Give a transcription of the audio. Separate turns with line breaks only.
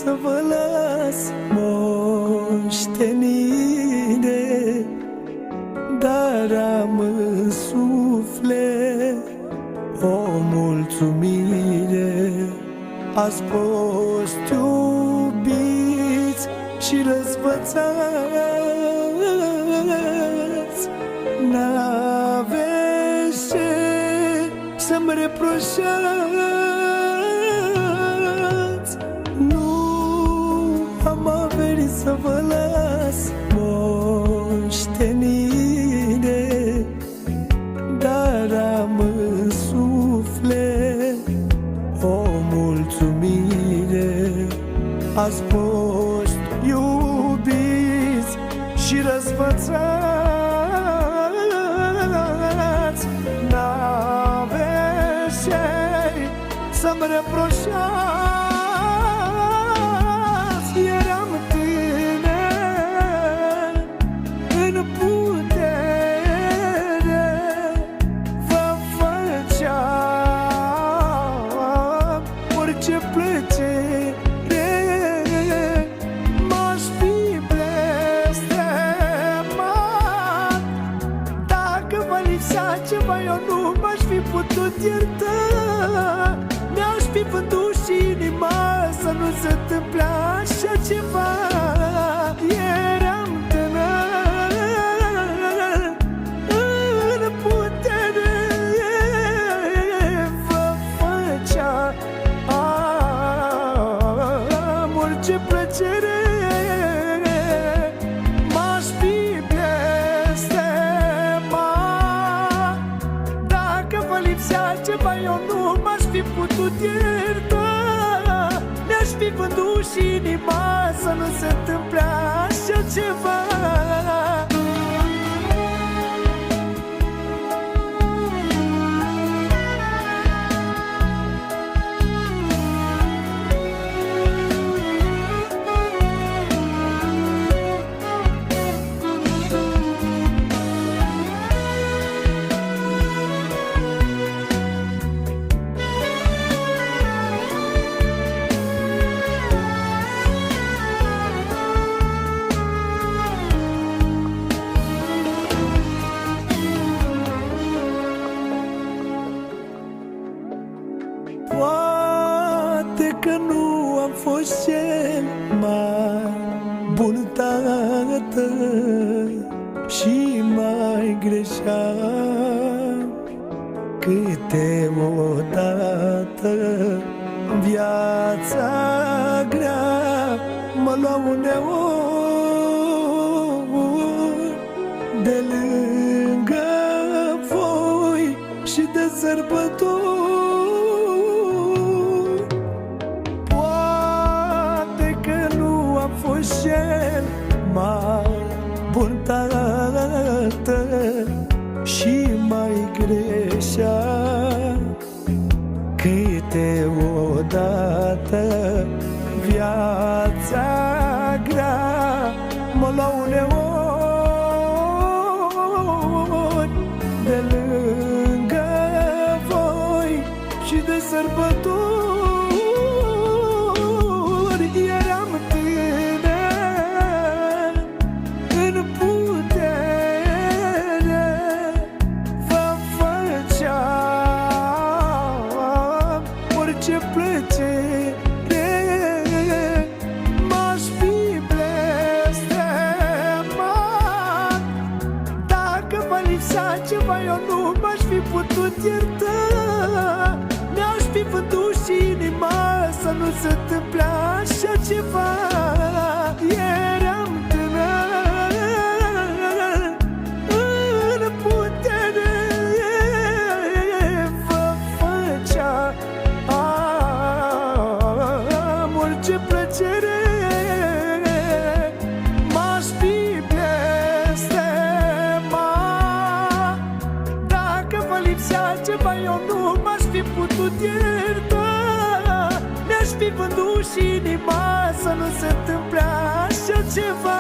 să vă las moștenire, dar am în suflet o mulțumire. Ați fost iubiți și răsfățați, n-aveți ce să-mi reproșați. Nu am averit să vă las moștenire, dar am în suflet o mulțumire. Ați fost iubiți și răsfățați, n-aveți ce să-mi reproșați. Eram tânăr în putere, vă făceam orice plăcere. M-aș fi blestemat dacă vă lipsea ceva, eu nu m-aș fi putut ierta. Mi-aș fi vândut și inima să nu se întâmple așa ceva. Eram tânăr în putere, vă făceam orice plăcere. M-aș fi blestemat dacă vă lipsea ceva, eu nu m-aș fi putut ierta. Mi-aș fi vândut și inima să nu se întâmple așa ceva. Poate că nu am fost cel mai bun tată și mai greșeam câteodată. Viața grea mă lua uneori de lângă voi și de sărbători. Cel mai bun tată și mai greșea câteodată. Viața grea mă lua uneori de lângă voi și de sărbători. Eram în putere, vă făceam orice plăcere. M-aș fi blestemat dacă vă lipsea ceva, eu nu m-aș fi putut ierta. Mi-aș fi vândut și inima să nu se întâmple așa ceva. Eram tânăr în putere, vă făceam orice plăcere. M-aș fi blestemat dacă vă lipsea ceva, eu nu m-aș fi putut ierta. Mi-aș fi vândut și inima să nu se întâmple așa ceva.